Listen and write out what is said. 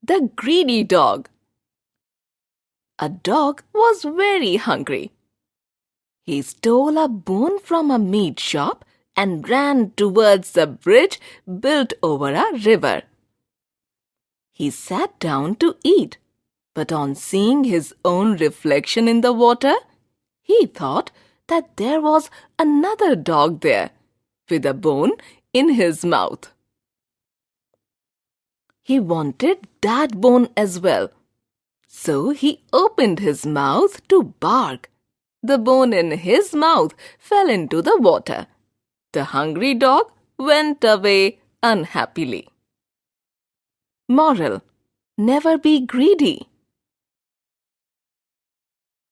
the greedy dog. A dog was very hungry. He stole a bone from a meat shop and ran towards the bridge built over a river. He sat down to eat, but on seeing his own reflection in the water, he thought that there was another dog there with a bone in his mouth. He wanted that bone as well, so he opened his mouth to bark. The bone in his mouth fell into the water. The hungry dog went away unhappily. Moral: never be greedy.